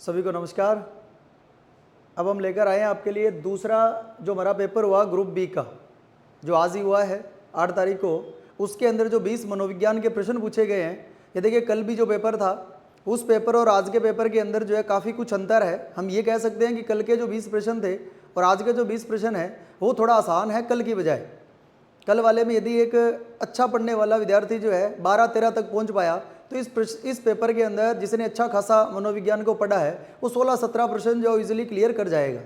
सभी को नमस्कार। अब हम लेकर आए हैं आपके लिए दूसरा जो हमारा पेपर हुआ ग्रुप बी का, जो आज ही हुआ है 8 तारीख को। उसके अंदर जो 20 मनोविज्ञान के प्रश्न पूछे गए हैं, ये देखिए कल भी जो पेपर था उस पेपर और आज के पेपर के अंदर जो है काफ़ी कुछ अंतर है। हम ये कह सकते हैं कि कल के जो 20 प्रश्न थे और आज के जो 20 प्रश्न है वो थोड़ा आसान है कल की बजाय। कल वाले में यदि एक अच्छा पढ़ने वाला विद्यार्थी जो है 12-13 तक पहुंच पाया तो इस पेपर के अंदर जिसने अच्छा खासा मनोविज्ञान को पढ़ा है वो 16-17 प्रश्न जो इजीली क्लियर कर जाएगा।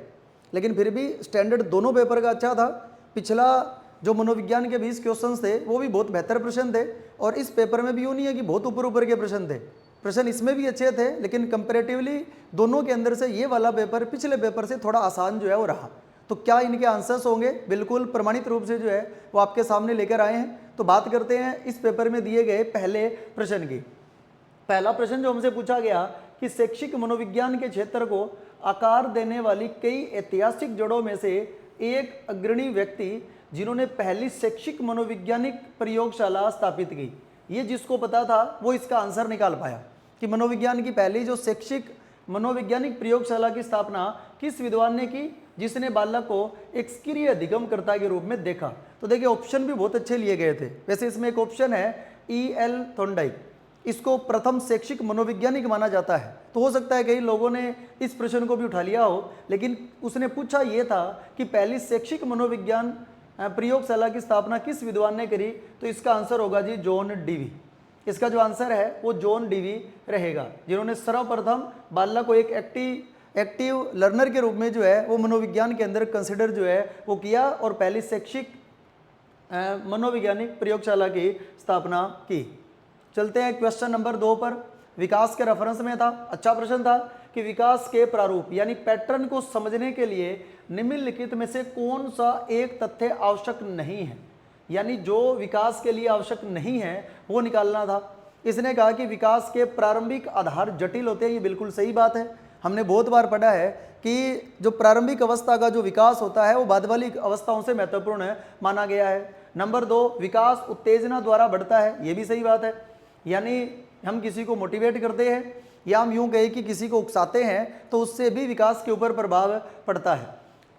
लेकिन फिर भी स्टैंडर्ड दोनों पेपर का अच्छा था। पिछला जो मनोविज्ञान के 20 क्वेश्चंस थे वो भी बहुत बेहतर प्रश्न थे और इस पेपर में भी यूँ नहीं है कि बहुत ऊपर के प्रश्न थे। प्रश्न इसमें भी अच्छे थे, लेकिन कंपेरेटिवली दोनों के अंदर से ये वाला पेपर पिछले पेपर से थोड़ा आसान जो है वो रहा। तो क्या इनके आंसर्स होंगे, बिल्कुल प्रमाणित रूप से जो है वो आपके सामने लेकर आए हैं। तो बात करते हैं इस पेपर में दिए गए पहले प्रश्न की। पहला प्रश्न जो हमसे पूछा गया कि शैक्षिक मनोविज्ञान के क्षेत्र को आकार देने वाली कई ऐतिहासिक जड़ों में से एक अग्रणी व्यक्ति जिन्होंने पहली शैक्षिक मनोवैज्ञानिक प्रयोगशाला स्थापित की, ये जिसको पता था वो इसका आंसर निकाल पाया कि मनोविज्ञान की पहली जो शैक्षिक मनोवैज्ञानिक प्रयोगशाला की स्थापना किस विद्वान ने की, जिसने बालक को एक सक्रिय अधिगमकर्ता के रूप में देखा। तो देखिए ऑप्शन भी बहुत अच्छे लिए गए थे। वैसे इसमें एक ऑप्शन है E.L. थॉर्नडाइक, इसको प्रथम शैक्षिक मनोवैज्ञानिक माना जाता है। तो हो सकता है कई लोगों ने इस प्रश्न को भी उठा लिया हो, लेकिन उसने पूछा ये था कि पहली शैक्षिक मनोविज्ञान प्रयोगशाला की स्थापना किस विद्वान ने करी। तो इसका आंसर होगा जी जॉन डीवी। इसका जो आंसर है वो जॉन डीवी रहेगा, जिन्होंने सर्वप्रथम बालक को एक एक्टिव लर्नर के रूप में जो है वो मनोविज्ञान के अंदर कंसिडर जो है वो किया और पहली शैक्षिक मनोवैज्ञानिक प्रयोगशाला की स्थापना की। चलते हैं क्वेश्चन नंबर 2 पर। विकास के रेफरेंस में था, अच्छा प्रश्न था कि विकास के प्रारूप यानी पैटर्न को समझने के लिए निम्नलिखित में से कौन सा एक तथ्य आवश्यक नहीं है, यानी जो विकास के लिए आवश्यक नहीं है वो निकालना था। इसने कहा कि विकास के प्रारंभिक आधार जटिल होते हैं, ये बिल्कुल सही बात है। हमने बहुत बार पढ़ा है कि जो प्रारंभिक अवस्था का जो विकास होता है वो बाद वाली अवस्थाओं से महत्वपूर्ण माना गया है। नंबर 2, विकास उत्तेजना द्वारा बढ़ता है, ये भी सही बात है। यानी हम किसी को मोटिवेट करते हैं या हम यूं कहें कि किसी को उकसाते हैं तो उससे भी विकास के ऊपर प्रभाव पड़ता है।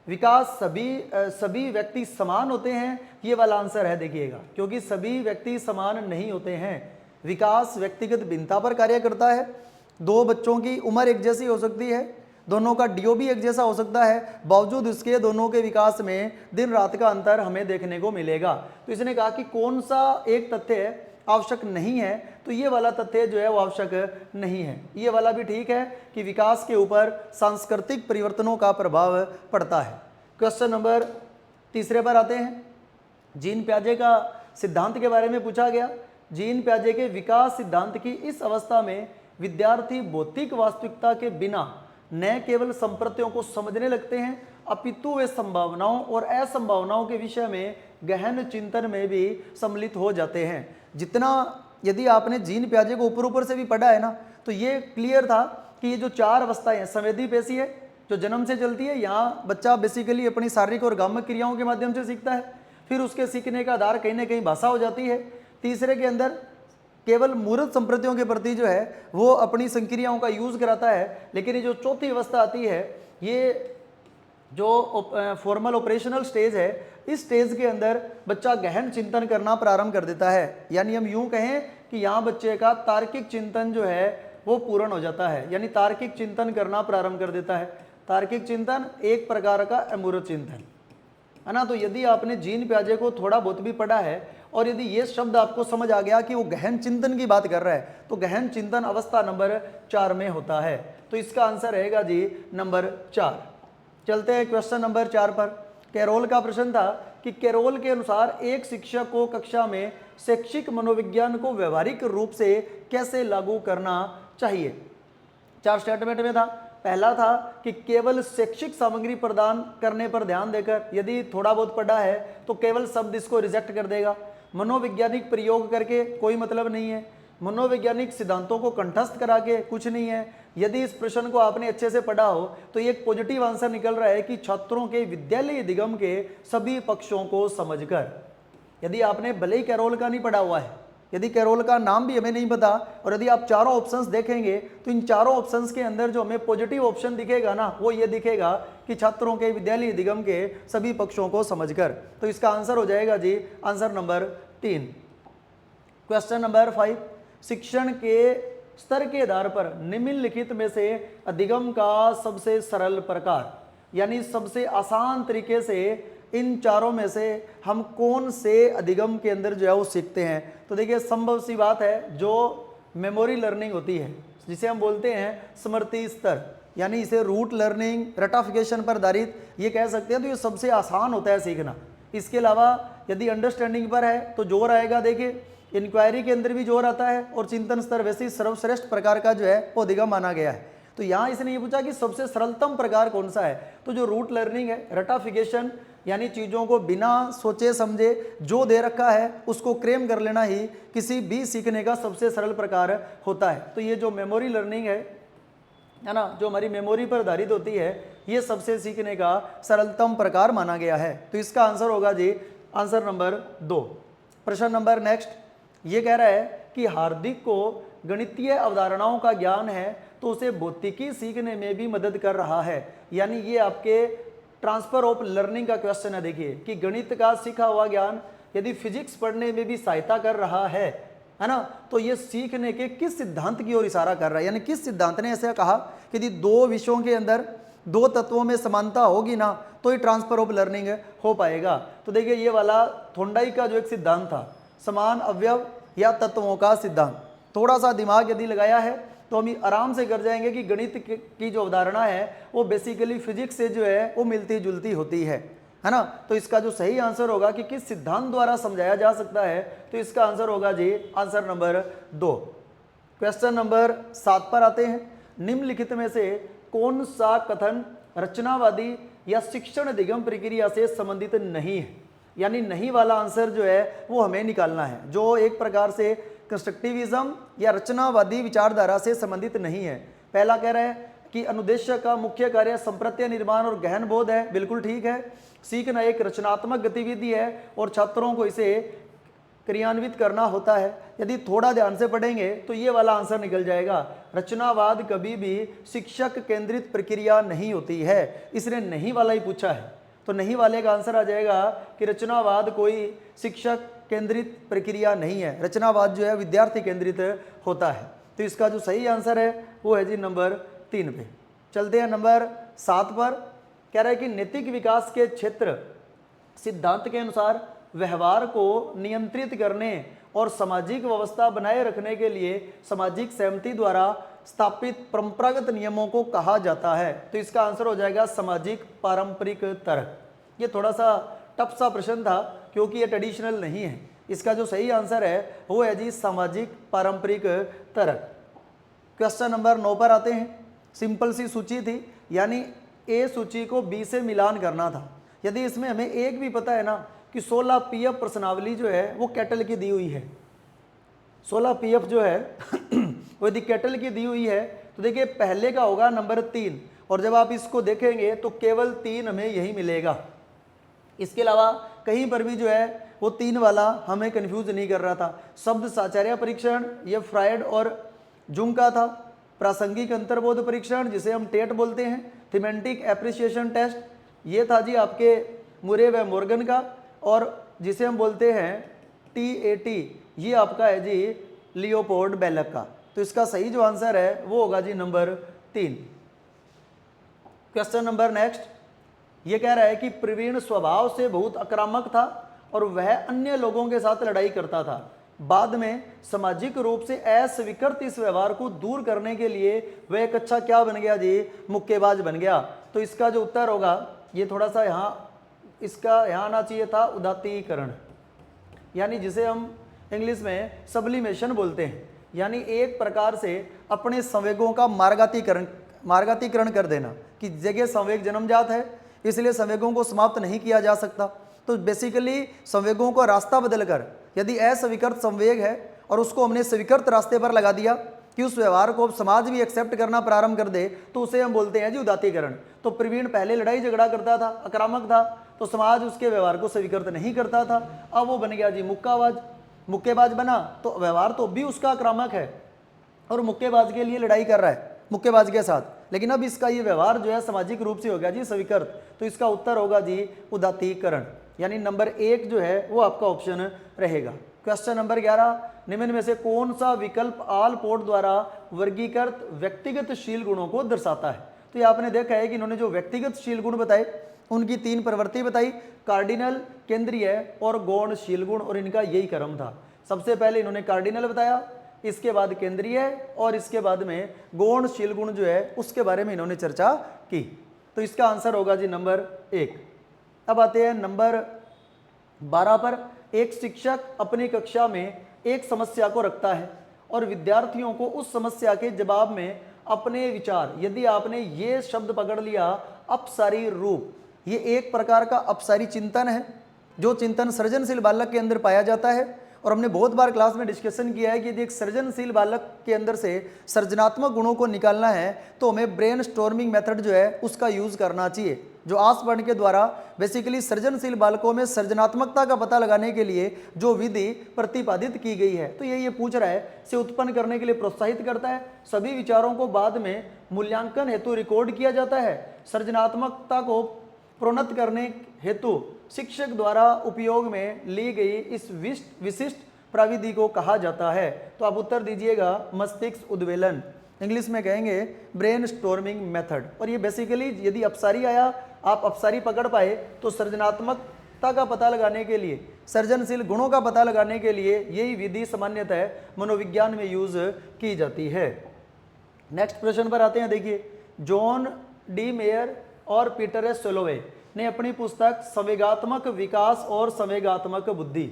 विकास सभी व्यक्ति समान होते हैं, ये वाला आंसर है देखिएगा, क्योंकि सभी व्यक्ति समान नहीं होते हैं। विकास व्यक्तिगत भिन्नता पर कार्य करता है। 2 बच्चों की उम्र एक जैसी हो सकती है, दोनों का डीओ भी एक जैसा हो सकता है, बावजूद उसके दोनों के विकास में दिन रात का अंतर हमें देखने को मिलेगा। तो इसने कहा कि कौन सा एक तथ्य आवश्यक नहीं है, तो ये वाला तथ्य जो है वो आवश्यक नहीं है। ये वाला भी ठीक है कि विकास के ऊपर सांस्कृतिक परिवर्तनों का प्रभाव पड़ता है। क्वेश्चन नंबर 3 पर आते हैं। जीन प्याजे का सिद्धांत के बारे में पूछा गया। जीन प्याजे के विकास सिद्धांत की इस अवस्था में विद्यार्थी भौतिक वास्तविकता के बिना न केवल संप्रत्यों को समझने लगते हैं, अपितु वे संभावनाओं और असंभावनाओं के विषय में गहन चिंतन में भी सम्मिलित हो जाते हैं। जितना यदि आपने जीन प्याजे को ऊपर से भी पढ़ा है ना, तो ये क्लियर था कि ये जो 4 अवस्थाएं हैं, संवेदी पेशी है जो जन्म से चलती है, यहाँ बच्चा बेसिकली अपनी शारीरिक और गामक क्रियाओं के माध्यम से सीखता है, फिर उसके सीखने का आधार कहीं ना कहीं भाषा हो जाती है। तीसरे के अंदर केवल मूर्त संप्रतियों के प्रति जो है वो अपनी संक्रियाओं का यूज कराता है। लेकिन ये जो चौथी अवस्था आती है, ये जो फॉर्मल ऑपरेशनल स्टेज है, इस स्टेज के अंदर बच्चा गहन चिंतन करना प्रारंभ कर देता है। यानी हम यूं कहें कि यहाँ बच्चे का तार्किक चिंतन जो है वो पूर्ण हो जाता है, यानी तार्किक चिंतन करना प्रारंभ कर देता है। तार्किक चिंतन एक प्रकार का अमूर्त चिंतन है ना। तो यदि आपने जीन प्याजे को थोड़ा बहुत भी पढ़ा है और यदि ये शब्द आपको समझ आ गया कि वो गहन चिंतन की बात कर रहा है, तो गहन चिंतन अवस्था नंबर 4 में होता है। तो इसका आंसर रहेगा जी नंबर 4। चलते हैं क्वेश्चन नंबर 4 पर। कैरोल का प्रश्न था कि कैरोल के अनुसार एक शिक्षक को कक्षा में शैक्षिक मनोविज्ञान को व्यवहारिक रूप से कैसे लागू करना चाहिए। 4 स्टेटमेंट में था। पहला था कि केवल शैक्षिक सामग्री प्रदान करने पर ध्यान देकर, यदि थोड़ा बहुत पढ़ा है तो केवल शब्द इसको रिजेक्ट कर देगा। मनोवैज्ञानिक प्रयोग करके कोई मतलब नहीं है, मनोवैज्ञानिक सिद्धांतों को कंठस्थ करा के कुछ नहीं है। यदि इस प्रश्न को आपने अच्छे से पढ़ा हो तो ये एक पॉजिटिव आंसर निकल रहा है कि छात्रों के विद्यालय अधिगम के सभी पक्षों को समझकर। यदि आपने भले ही कैरोल का नहीं पढ़ा हुआ है, यदि कैरोल का नाम भी हमें नहीं पता और यदि आप चारों ऑप्शंस देखेंगे तो इन चारों ऑप्शंस के अंदर जो हमें पॉजिटिव ऑप्शन दिखेगा ना, वो ये दिखेगा कि छात्रों के विद्यालय अधिगम के सभी पक्षों को समझकर। तो इसका आंसर हो जाएगा जी आंसर नंबर 3। क्वेश्चन नंबर 5, शिक्षण के स्तर के आधार पर निम्नलिखित में से अधिगम का सबसे सरल प्रकार, यानी सबसे आसान तरीके से इन चारों में से हम कौन से अधिगम के अंदर जो है वो सीखते हैं। तो देखिए संभव सी बात है, जो मेमोरी लर्निंग होती है जिसे हम बोलते हैं स्मृति स्तर, यानी इसे रूट लर्निंग, रटाफिकेशन पर आधारित ये कह सकते हैं, तो ये सबसे आसान होता है सीखना। इसके अलावा यदि अंडरस्टैंडिंग पर है तो जोर आएगा, देखिए इंक्वायरी के अंदर भी जोर आता है, और चिंतन स्तर वैसे ही सर्वश्रेष्ठ प्रकार का जो है वो अधिगम माना गया है। तो यहाँ इसने ये पूछा कि सबसे सरलतम प्रकार कौन सा है, तो जो रूट लर्निंग है, रटाफिकेशन यानी चीज़ों को बिना सोचे समझे जो दे रखा है उसको क्लेम कर लेना ही किसी भी सीखने का सबसे सरल प्रकार होता है। तो ये जो मेमोरी लर्निंग है ना, जो हमारी मेमोरी पर आधारित होती है, ये सबसे सीखने का सरलतम प्रकार माना गया है। तो इसका आंसर होगा जी आंसर नंबर 2। प्रश्न नंबर नेक्स्ट ये कह रहा है कि हार्दिक को गणितीय अवधारणाओं का ज्ञान है तो उसे भौतिकी सीखने में भी मदद कर रहा है। यानी ये आपके ट्रांसफर ऑफ लर्निंग का क्वेश्चन है। देखिए कि गणित का सीखा हुआ ज्ञान यदि फिजिक्स पढ़ने में भी सहायता कर रहा है ना, तो ये सीखने के किस सिद्धांत की ओर इशारा कर रहा है। यानी किस सिद्धांत ने ऐसा कहा कि यदि दो विषयों के अंदर दो तत्वों में समानता होगी ना तो ये ट्रांसफर ऑफ लर्निंग हो पाएगा। तो देखिए ये वाला थोंडाई का जो एक सिद्धांत था, समान अवयव या तत्वों का सिद्धांत, थोड़ा सा दिमाग यदि लगाया है तो हम आराम से कर जाएंगे कि गणित की जो अवधारणा है वो बेसिकली फिजिक्स से जो है वो मिलती जुलती होती है ना। तो इसका जो सही आंसर होगा कि किस सिद्धांत द्वारा समझाया जा सकता है, तो इसका आंसर होगा जी आंसर नंबर 2। क्वेश्चन नंबर 7 पर आते हैं। निम्नलिखित में से कौन सा कथन रचनावादी या शिक्षण अधिगम प्रक्रिया से संबंधित नहीं है, यानी नहीं वाला आंसर जो है वो हमें निकालना है, जो एक प्रकार से कंस्ट्रक्टिविज्म या रचनावादी विचारधारा से संबंधित नहीं है। पहला कह रहा है कि अनुदेशक का मुख्य कार्य संप्रत्यय निर्माण और गहन बोध है, बिल्कुल ठीक है। सीखना एक रचनात्मक गतिविधि है और छात्रों को इसे क्रियान्वित करना होता है। यदि थोड़ा ध्यान से पढ़ेंगे तो ये वाला आंसर निकल जाएगा, रचनावाद कभी भी शिक्षक केंद्रित प्रक्रिया नहीं होती है, इसने नहीं वाला ही पूछा है। तो नहीं वाले का आंसर आ जाएगा कि रचनावाद कोई शिक्षक केंद्रित प्रक्रिया नहीं है, रचनावाद जो है विद्यार्थी केंद्रित होता है। तो इसका जो सही आंसर है वो है जी नंबर 3 पे। चलते हैं नंबर 7 पर। कह रहा है कि नैतिक विकास के क्षेत्र सिद्धांत के अनुसार व्यवहार को नियंत्रित करने और सामाजिक व्यवस्था बनाए रखने के लिए सामाजिक सहमति द्वारा स्थापित परंपरागत नियमों को कहा जाता है। तो इसका आंसर हो जाएगा सामाजिक पारंपरिक तर्क। ये थोड़ा सा टफ सा प्रश्न था क्योंकि ये ट्रेडिशनल नहीं है। इसका जो सही आंसर है वो है जी सामाजिक पारंपरिक तर्क। क्वेश्चन नंबर 9 पर आते हैं। सिंपल सी सूची थी, यानी ए सूची को बी से मिलान करना था। यदि इसमें हमें एक भी पता है ना कि 16 पीएफ प्रश्नावली जो है वो कैटल की दी हुई है, 16 पीएफ जो है वो यदि कैटल की दी हुई है तो देखिए पहले का होगा नंबर 3, और जब आप इसको देखेंगे तो केवल 3 हमें यही मिलेगा। इसके अलावा कहीं पर भी जो है वो 3 वाला हमें कंफ्यूज नहीं कर रहा था। शब्द साचार्य परीक्षण ये फ्रायड और जुंग का था। प्रासंगिक अंतर्बोध परीक्षण जिसे हम टेट बोलते हैं। थीमेटिक एप्रिसिएशन टेस्ट ये था जी आपके मुरे व मॉर्गन का, और जिसे हम बोलते हैं TAT ये आपका है जी लियोपोल्ड बेलक का। तो इसका सही जो आंसर है वो होगा जी नंबर 3। क्वेश्चन नंबर नेक्स्ट ये कह रहा है कि प्रवीण स्वभाव से बहुत आक्रामक था और वह अन्य लोगों के साथ लड़ाई करता था। बाद में सामाजिक रूप से अस्वीकृत इस व्यवहार को दूर करने के लिए वह एक अच्छा क्या बन गया जी, मुक्केबाज बन गया। तो इसका जो उत्तर होगा ये थोड़ा सा यहाँ इसका यहाँ आना चाहिए था उदात्तीकरण, यानी जिसे हम इंग्लिश में सब्लिमेशन बोलते हैं, यानी एक प्रकार से अपने संवेगों का मार्गातीकरण कर देना कि जगह संवेग जन्मजात है इसलिए संवेगों को समाप्त नहीं किया जा सकता। तो बेसिकली संवेगों को रास्ता बदलकर यदि अस्वीकृत संवेग है और उसको हमने स्वीकृत रास्ते पर लगा दिया कि उस व्यवहार को समाज भी एक्सेप्ट करना प्रारंभ कर दे तो उसे हम बोलते हैं जी उदात्तीकरण। तो प्रवीण पहले लड़ाई झगड़ा करता था, आक्रामक था, तो समाज उसके व्यवहार को स्वीकृत नहीं करता था, अब वो बन गया जी मुक्काबाज। मुक्केबाज बना तो व्यवहार तो भी उसका आक्रामक है और मुक्केबाज के लिए लड़ाई कर रहा है मुक्केबाज के साथ, लेकिन अब इसका ये व्यवहार जो है सामाजिक रूप से हो गया जी स्वीकृत। तो इसका उत्तर होगा जी उदात्तीकरण, यानी नंबर 1 जो है वो आपका ऑप्शन रहेगा। क्वेश्चन नंबर 11, निम्न में से कौन सा विकल्प आलपोर्ट द्वारा वर्गीकृत व्यक्तिगत शील गुणों को दर्शाता है? तो ये आपने देखा है कि इन्होंने जो व्यक्तिगत शील गुण बताए उनकी 3 प्रवृत्ति बताई, कार्डिनल, केंद्रीय और गौण शील गुण, और इनका यही क्रम था। सबसे पहले इन्होंने कार्डिनल बताया, इसके बाद केंद्रीय और इसके बाद में गौण शील गुण जो है उसके बारे में इन्होंने चर्चा की। तो इसका आंसर होगा जी नंबर 1। अब आते हैं नंबर 12 पर। एक शिक्षक अपनी कक्षा में एक समस्या को रखता है और विद्यार्थियों को उस समस्या के जवाब में अपने विचार, यदि आपने ये शब्द पकड़ लिया अपसारी रूप, ये एक प्रकार का अपसारी चिंतन है जो चिंतन सृजनशील बालक के अंदर पाया जाता है। और हमने बहुत बार क्लास में डिस्कशन किया है कि यदि एक सृजनशील बालक के अंदर से सृजनात्मक गुणों को निकालना है तो हमें ब्रेन स्टॉर्मिंग मेथड जो है उसका यूज़ करना चाहिए, जो आसपढ़ के द्वारा बेसिकली सृजनशील बालकों में सृजनात्मकता का पता लगाने के लिए जो विधि प्रतिपादित की गई है। तो ये पूछ रहा है, से उत्पन्न करने के लिए प्रोत्साहित करता है, सभी विचारों को बाद में मूल्यांकन हेतु रिकॉर्ड किया जाता है, सृजनात्मकता को प्रोन्नत करने हेतु शिक्षक द्वारा उपयोग में ली गई इस विशिष्ट प्रविधि को कहा जाता है। तो आप उत्तर दीजिएगा मस्तिष्क उद्वेलन, इंग्लिश में कहेंगे ब्रेन स्टॉर्मिंग मेथड। और ये बेसिकली यदि अपसारी आया, आप अपसारी पकड़ पाए तो सृजनात्मकता का पता लगाने के लिए, सृजनशील गुणों का पता लगाने के लिए यही विधि सामान्यतः मनोविज्ञान में यूज की जाती है। नेक्स्ट प्रश्न पर आते हैं। देखिए, जॉन डी मेयर और पीटर एस सोलोवे ने अपनी पुस्तक संवेगात्मक विकास और संवेगात्मक बुद्धि,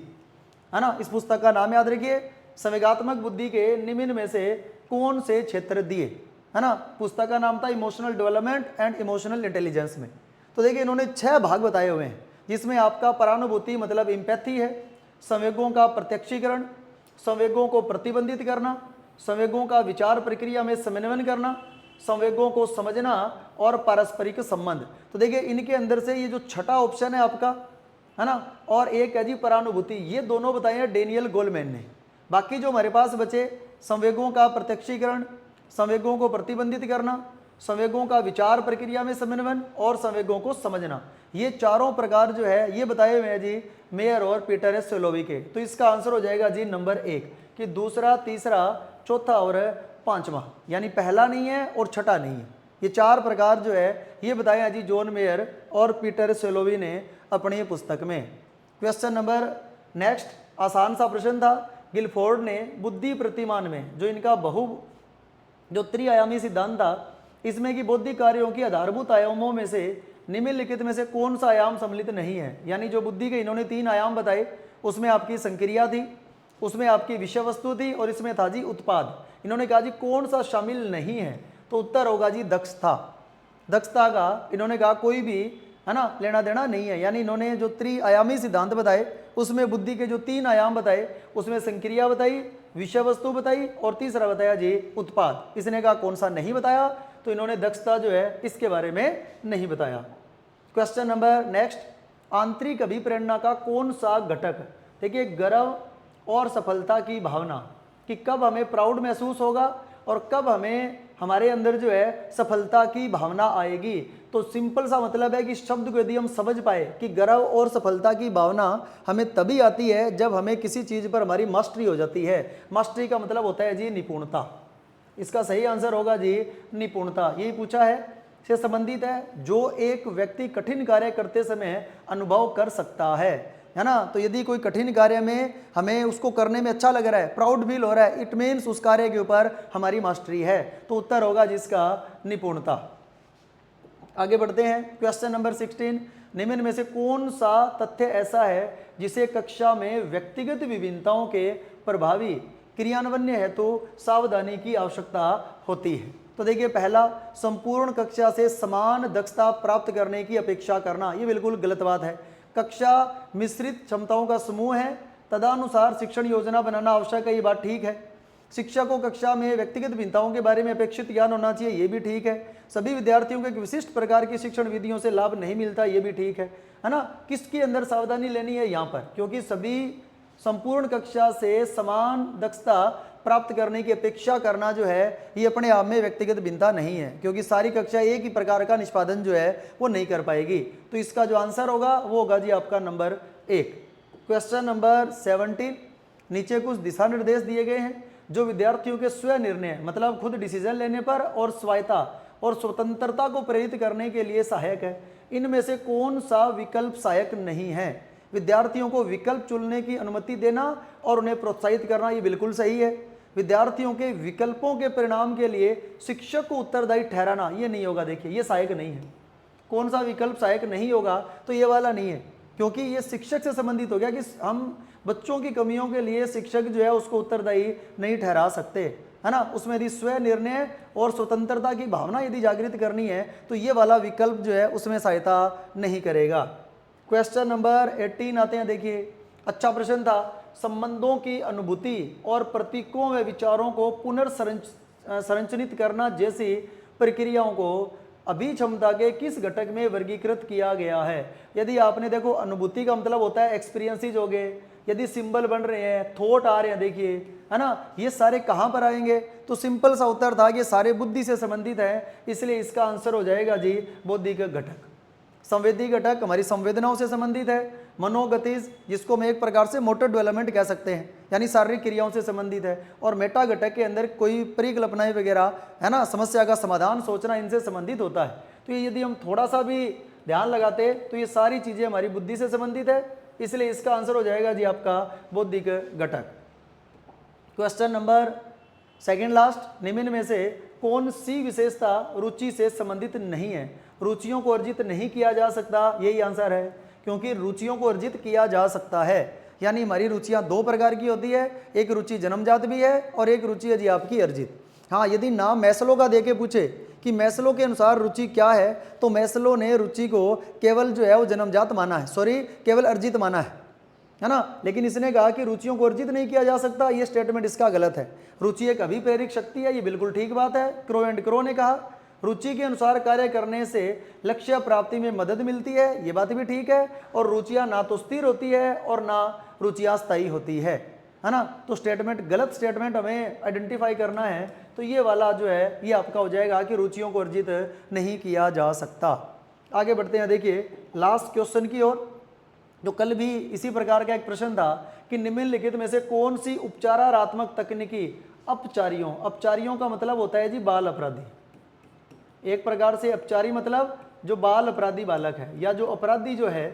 है ना, इस पुस्तक का नाम याद रखिए, संवेगात्मक बुद्धि के निम्न में से कौन से क्षेत्र दिए, है ना। पुस्तक का नाम था emotional development and emotional intelligence में। तो देखिए इन्होंने 6 भाग बताए हुए हैं, जिसमें आपका परानुभूति मतलब इम्पैथी है, संवेगों का प्रत्यक्षीकरण, संवेगों को प्रतिबंधित करना, संवेगों का विचार प्रक्रिया में समन्वय करना, संवेगों को समझना और पारस्परिक संबंध। तो देखिए इनके अंदर से ये जो छठा ऑप्शन है आपका, है ना, और एक है जी परानुभूति, ये दोनों बताए हैं डेनियल गोलमैन ने। बाकी जो हमारे पास बचे, संवेगों का प्रत्यक्षीकरण, संवेगों को प्रतिबंधित करना, संवेगों का विचार प्रक्रिया में समन्वय और संवेगों को समझना, ये चारों प्रकार जो है ये बताए हुए हैं जी मेयर और पीटर एस सोलोवी के। तो इसका आंसर हो जाएगा जी नंबर 1 कि दूसरा, तीसरा, चौथा और पांचवा, यानी पहला नहीं है और छठा नहीं है। ये 4 प्रकार जो है ये बताए हैं जी जॉन मेयर और पीटर सोलोवी ने अपनी पुस्तक में। क्वेश्चन नंबर नेक्स्ट, आसान सा प्रश्न था। गिलफोर्ड ने बुद्धि प्रतिमान में जो इनका जो त्रिआयामी सिद्धांत था, इसमें कि बौद्धिक कार्यों की आधारभूत आयामों में से निम्नलिखित में से कौन सा आयाम सम्मिलित नहीं है, यानी जो बुद्धि के इन्होंने 3 आयाम बताए, उसमें आपकी संक्रिया थी, उसमें आपकी विषय वस्तु थी और इसमें था जी उत्पाद। इन्होंने कहा जी कौन सा शामिल नहीं है, तो उत्तर होगा जी दक्षता। दक्षता का इन्होंने कहा कोई भी, है ना, लेना देना नहीं है। यानी इन्होंने जो त्रिआयामी सिद्धांत बताए उसमें बुद्धि के जो 3 आयाम बताए उसमें संक्रिया बताई, विषय वस्तु बताई और तीसरा बताया जी उत्पाद। इसने कहा कौन सा नहीं बताया, तो इन्होंने दक्षता जो है इसके बारे में नहीं बताया। क्वेश्चन नंबर नेक्स्ट, आंतरिक अभिप्रेरणा का कौन सा घटक, देखिए गर्व और सफलता की भावना, कि कब हमें प्राउड महसूस होगा और कब हमें हमारे अंदर जो है सफलता की भावना आएगी। तो सिंपल सा मतलब है कि इस शब्द को यदि हम समझ पाए कि गर्व और सफलता की भावना हमें तभी आती है जब हमें किसी चीज़ पर हमारी मास्टरी हो जाती है। मास्टरी का मतलब होता है जी निपुणता। इसका सही आंसर होगा जी निपुणता। यही पूछा है, से संबंधित है जो एक व्यक्ति कठिन कार्य करते समय अनुभव कर सकता है ना। तो यदि कोई कठिन कार्य में हमें उसको करने में अच्छा लग रहा है, प्राउड फील हो रहा है, इट मीन्स उस कार्य के ऊपर हमारी मास्टरी है। तो उत्तर होगा जिसका निपुणता। आगे बढ़ते हैं। क्वेश्चन नंबर 16, निम्न में से कौन सा तथ्य ऐसा है जिसे कक्षा में व्यक्तिगत विभिन्नताओं के प्रभावी क्रियान्वयन हेतु सावधानी की आवश्यकता होती है। तो देखिए पहला, संपूर्ण कक्षा से समान दक्षता प्राप्त करने की अपेक्षा करना, ये बिल्कुल गलत बात है। कक्षा मिश्रित क्षमताओं का समूह है, तदनुसार शिक्षण योजना बनाना आवश्यक है, ये बात ठीक है। शिक्षक को कक्षा में व्यक्तिगत भिन्नताओं के बारे में अपेक्षित ज्ञान होना चाहिए, ये भी ठीक है। सभी विद्यार्थियों को एक विशिष्ट प्रकार की शिक्षण विधियों से लाभ नहीं मिलता, ये भी ठीक है ना। किसके अंदर सावधानी लेनी है यहाँ पर, क्योंकि सभी संपूर्ण कक्षा से समान दक्षता प्राप्त करने की अपेक्षा करना जो है ये अपने आप में व्यक्तिगत भिन्नता नहीं है, क्योंकि सारी कक्षा एक ही प्रकार का निष्पादन जो है वो नहीं कर पाएगी। तो इसका जो आंसर होगा वो होगा जी आपका नंबर 1। क्वेश्चन नंबर 17, नीचे कुछ दिशा निर्देश दिए गए हैं जो विद्यार्थियों के स्वयं निर्णय मतलब खुद डिसीजन लेने पर और स्वायत्ता और स्वतंत्रता को प्रेरित करने के लिए सहायक है। इनमें से कौन सा विकल्प सहायक नहीं है? विद्यार्थियों को विकल्प चुनने की अनुमति देना और उन्हें प्रोत्साहित करना, ये बिल्कुल सही है। विद्यार्थियों के विकल्पों के परिणाम के लिए शिक्षक को उत्तरदायी ठहराना, ये नहीं होगा। देखिए ये सहायक नहीं है। कौन सा विकल्प सहायक नहीं होगा? तो ये वाला नहीं है, क्योंकि ये शिक्षक से संबंधित हो गया कि हम बच्चों की कमियों के लिए शिक्षक जो है उसको उत्तरदायी नहीं ठहरा सकते, है ना। उसमें यदि स्व निर्णय और स्वतंत्रता की भावना यदि जागृत करनी है तो ये वाला विकल्प जो है उसमें सहायता नहीं करेगा। क्वेश्चन नंबर 18 आते हैं। देखिए अच्छा प्रश्न था, संबंधों की अनुभूति और प्रतीकों व विचारों को पुनर्संरचित करना जैसी प्रक्रियाओं को अभिक्षमता के किस घटक में वर्गीकृत किया गया है? यदि आपने देखो अनुभूति का मतलब होता है एक्सपीरियंसेस हो गए, यदि सिंबल बन रहे हैं, थॉट आ रहे हैं, देखिए है ना, ये सारे कहाँ पर आएंगे? तो सिंपल सा उत्तर था कि सारे बुद्धि से संबंधित है, इसलिए इसका आंसर हो जाएगा जी बौद्धिक घटक। संवेदी घटक हमारी संवेदनाओं से संबंधित है। मनोगतिज, जिसको मैं एक प्रकार से मोटर डेवलपमेंट कह सकते हैं, यानी शारीरिक क्रियाओं से संबंधित है। और मेटा घटक के अंदर कोई परिकल्पनाएं वगैरह, है ना, समस्या का समाधान सोचना, इनसे संबंधित होता है। तो ये यदि हम थोड़ा सा भी ध्यान लगाते तो ये सारी चीज़ें हमारी बुद्धि से संबंधित है, इसलिए इसका आंसर हो जाएगा जी आपका बौद्धिक घटक। क्वेश्चन नंबर 2 लास्ट, निम्न में से कौन सी विशेषता रुचि से संबंधित नहीं है? रुचियों को अर्जित नहीं किया जा सकता, यही आंसर है, क्योंकि रुचियों को अर्जित किया जा सकता है। यानी हमारी रुचियां दो प्रकार की होती है, एक रुचि जन्मजात भी है और एक रुचि है जी आपकी अर्जित। हाँ, यदि नाम मैस्लो का देके पूछे कि मैस्लो के अनुसार रुचि क्या है, तो मैस्लो ने रुचि को केवल जो है वो जन्मजात माना है, केवल अर्जित माना है ना। लेकिन इसने कहा कि रुचियों को अर्जित नहीं किया जा सकता, ये स्टेटमेंट इसका गलत है। रुचि एक अभिप्रेरक शक्ति है, ये बिल्कुल ठीक बात है। क्रो एंड क्रो ने कहा रुचि के अनुसार कार्य करने से लक्ष्य प्राप्ति में मदद मिलती है, ये बात भी ठीक है। और रुचियां ना तो स्थिर होती है और ना रुचियां स्थायी होती है ना। तो स्टेटमेंट, गलत स्टेटमेंट हमें आइडेंटिफाई करना है, तो ये वाला जो है ये आपका हो जाएगा कि रुचियों को अर्जित नहीं किया जा सकता। आगे बढ़ते हैं, देखिए लास्ट क्वेश्चन की ओर, जो कल भी इसी प्रकार का एक प्रश्न था कि निम्नलिखित में से कौन सी उपचारात्मक तकनीकी अपचारियों का मतलब होता है जी बाल अपराधी। एक प्रकार से अपचारी मतलब जो बाल अपराधी बालक है या जो अपराधी जो है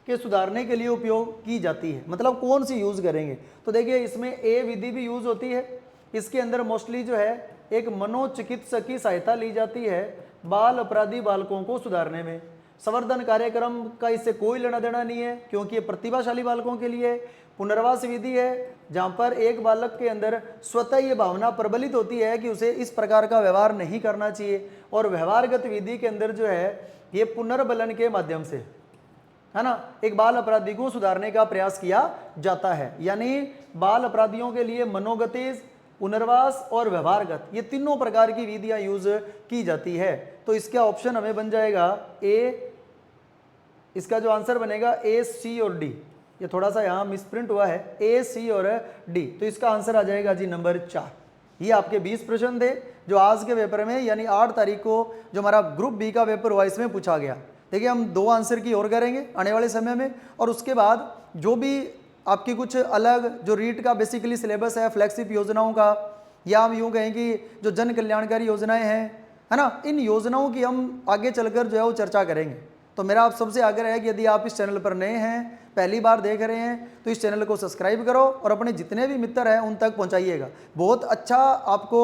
के सुधारने के लिए उपयोग की जाती है, मतलब कौन सी यूज करेंगे? तो देखिए इसमें ए विधि भी यूज होती है। इसके अंदर मोस्टली जो है एक मनोचिकित्सक की सहायता ली जाती है बाल अपराधी बालकों को सुधारने में। संवर्धन कार्यक्रम का इससे कोई लेना देना नहीं है, क्योंकि ये प्रतिभाशाली बालकों के लिए। पुनर्वास विधि है जहाँ पर एक बालक के अंदर स्वतः ये भावना प्रबलित होती है कि उसे इस प्रकार का व्यवहार नहीं करना चाहिए। और व्यवहारगत विधि के अंदर जो है ये पुनर्बलन के माध्यम से, है ना, एक बाल अपराधी को सुधारने का प्रयास किया जाता है। यानी बाल अपराधियों के लिए मनोगतिज, पुनर्वास और व्यवहारगत, ये तीनों प्रकार की विधियां यूज की जाती है। तो इसका ऑप्शन हमें बन जाएगा ए, इसका जो आंसर बनेगा ए, सी और डी। ये थोड़ा सा यहाँ मिसप्रिंट हुआ है, ए, सी और डी। तो इसका आंसर आ जाएगा जी नंबर 4। ये आपके 20 प्रश्न थे जो आज के पेपर में यानी 8 तारीख को जो हमारा ग्रुप बी का पेपर हुआ इसमें पूछा गया। देखिए हम 2 आंसर की और करेंगे आने वाले समय में, और उसके बाद जो भी आपकी कुछ अलग जो रीट का बेसिकली सिलेबस है, फ्लैगशिप योजनाओं का, या हम यूँ कहें कि जो जन कल्याणकारी योजनाएं हैं, है ना, इन योजनाओं की हम आगे चलकर जो है वो चर्चा करेंगे। तो मेरा आप सबसे आग्रह है कि यदि आप इस चैनल पर नए हैं, पहली बार देख रहे हैं, तो इस चैनल को सब्सक्राइब करो और अपने जितने भी मित्र हैं उन तक पहुंचाइएगा। बहुत अच्छा आपको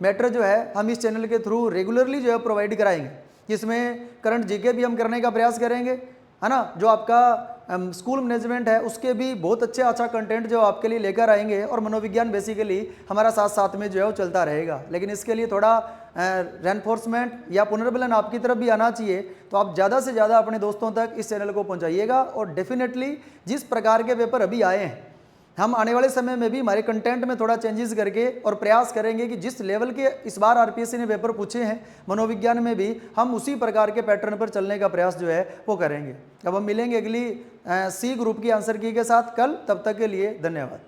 मैटर जो है हम इस चैनल के थ्रू रेगुलरली जो है प्रोवाइड कराएंगे, जिसमें करंट जीके भी हम करने का प्रयास करेंगे, है ना। जो आपका स्कूल मैनेजमेंट है उसके भी बहुत अच्छा कंटेंट जो आपके लिए लेकर आएंगे, और मनोविज्ञान बेसिकली हमारा साथ में जो है वो चलता रहेगा। लेकिन इसके लिए थोड़ा रेनफोर्समेंट या पुनर्बलन आपकी तरफ भी आना चाहिए, तो आप ज़्यादा से ज़्यादा अपने दोस्तों तक इस चैनल को पहुंचाइएगा। और डेफिनेटली जिस प्रकार के पेपर अभी आए हैं हम आने वाले समय में भी हमारे कंटेंट में थोड़ा चेंजेस करके और प्रयास करेंगे कि जिस लेवल के इस बार आरपीएससी ने पेपर पूछे हैं मनोविज्ञान में भी, हम उसी प्रकार के पैटर्न पर चलने का प्रयास जो है वो करेंगे। अब हम मिलेंगे अगली सी ग्रुप की आंसर की के साथ कल, तब तक के लिए धन्यवाद।